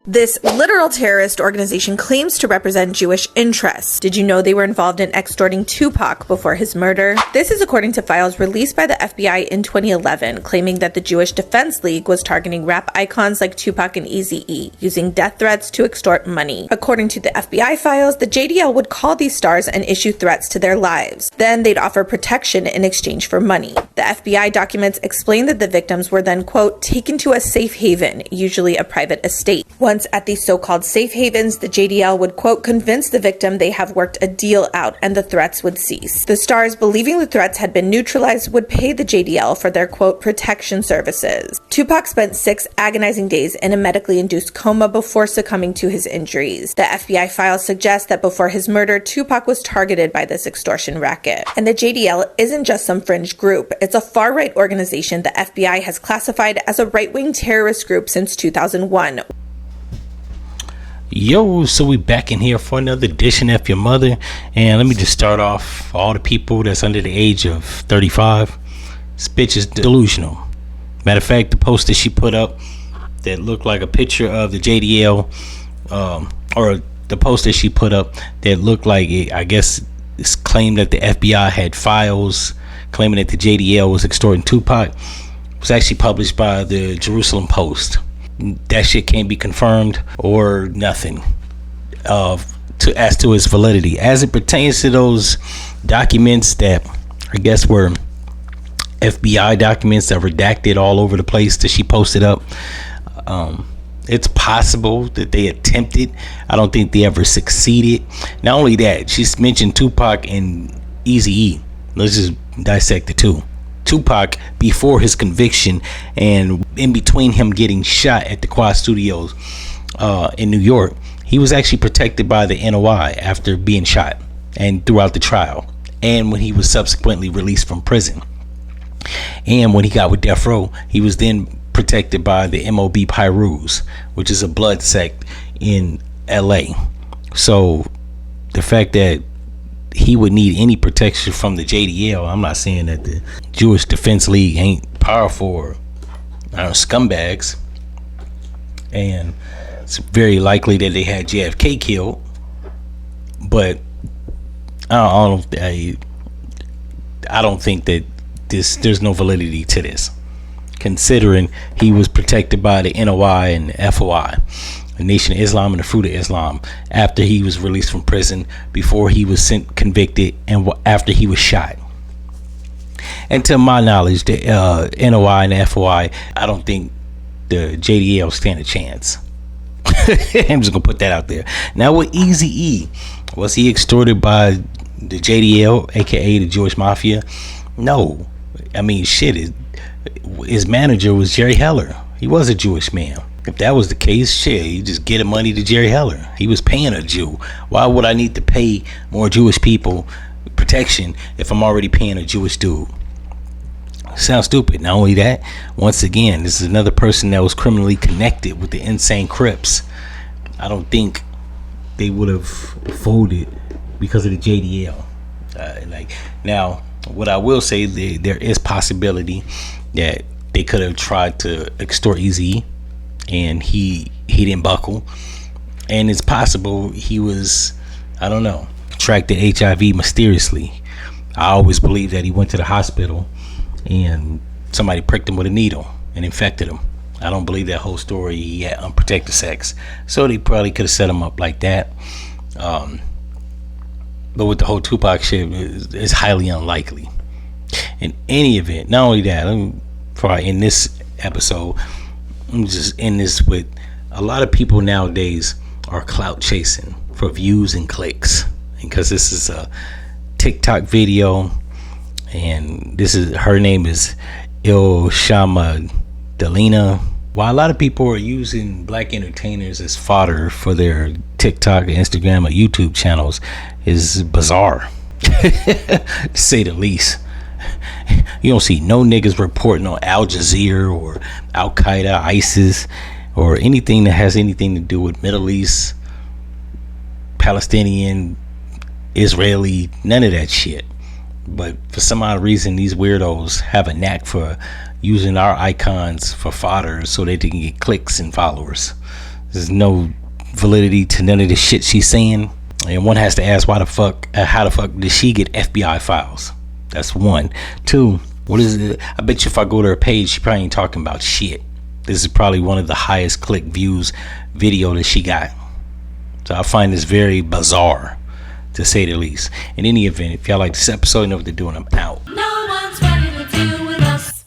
This literal terrorist organization claims to represent Jewish interests. Did you know they were involved in extorting Tupac before his murder? This is according to files released by the FBI in 2011, claiming that the Jewish Defense League was targeting rap icons like Tupac and Eazy-E, using death threats to extort money. According to the FBI files, the JDL would call these stars and issue threats to their lives. Then they'd offer protection in exchange for money. The FBI documents explain that the victims were then, quote, taken to a safe haven, usually a private estate. Once at these so-called safe havens, the JDL would, quote, convince the victim they have worked a deal out and the threats would cease. The stars, believing the threats had been neutralized, would pay the JDL for their, quote, protection services. Tupac spent 6 agonizing days in a medically induced coma before succumbing to his injuries. The FBI files suggest that before his murder, Tupac was targeted by this extortion racket. And the JDL isn't just some fringe group. It's a far-right organization the FBI has classified as a right-wing terrorist group since 2001. Yo, so we back in here for another edition of F-ya-Motha, and let me just start off for all the people that's under the age of 35. This bitch is delusional. Matter of fact, the post that she put up that looked like a picture of the JDL, or the post that she put up that looked like it, I guess it's claimed that the FBI had files claiming that the JDL was extorting Tupac, was actually published by the Jerusalem Post. That shit can't be confirmed or nothing as to its validity as it pertains to those documents that I guess were FBI documents that redacted all over the place that she posted up. It's possible that they attempted. I don't think they ever succeeded. Not only that, she's mentioned Tupac and Eazy-E. Let's just dissect the two. Tupac, before his conviction and in between him getting shot at the Quad Studios in New York, he was actually protected by the NOI after being shot and throughout the trial, and when he was subsequently released from prison. And when he got with Death Row, he was then protected by the MOB Pyrus, which is a blood sect in LA. So the fact that he would need any protection from the JDL, I'm not saying that the Jewish Defense League ain't powerful or scumbags, and it's very likely that they had JFK killed, but I don't think that there's no validity to this, considering he was protected by the NOI and the FOI, the Nation of Islam and the Fruit of Islam, after he was released from prison, before he was convicted, and after he was shot. And to my knowledge, the NOI and the FOI, I don't think the JDL stand a chance. I'm just gonna put that out there. Now with Eazy-E, was he extorted by the JDL, aka the Jewish Mafia? No. I mean, shit, his manager was Jerry Heller. He was a Jewish man. If that was the case, shit, you just get the money to Jerry Heller. He was paying a Jew. Why would I need to pay more Jewish people protection if I'm already paying a Jewish dude? Sounds stupid. Not only that, once again, this is another person that was criminally connected with the insane Crips. I don't think they would have folded because of the JDL. Now, what I will say, there is possibility that they could have tried to extort Eazy, and he didn't buckle, and it's possible he was, I don't know, contracted HIV mysteriously. I always believe that he went to the hospital and somebody pricked him with a needle and infected him. I don't believe that whole story. He had unprotected sex, so they probably could have set him up like that. But with the whole Tupac shit, it's highly unlikely. In any event, not only that, before I end this episode, I'm just in this with a lot of people nowadays are clout chasing for views and clicks, because this is a TikTok video, and her name is F-ya-Motha. While a lot of people are using black entertainers as fodder for their TikTok, Instagram, or YouTube channels, is bizarre, to say the least. You don't see no niggas reporting on Al Jazeera or Al Qaeda, ISIS, or anything that has anything to do with Middle East, Palestinian, Israeli, none of that shit. But for some odd reason, these weirdos have a knack for using our icons for fodder so that they can get clicks and followers. There's no validity to none of the shit she's saying. And one has to ask how the fuck did she get FBI files? That's one. Two, what is it? I bet you if I go to her page, she probably ain't talking about shit. This is probably one of the highest click views video that she got. So I find this very bizarre, to say the least. In any event, if y'all like this episode, you know what they're doing. I'm out. No.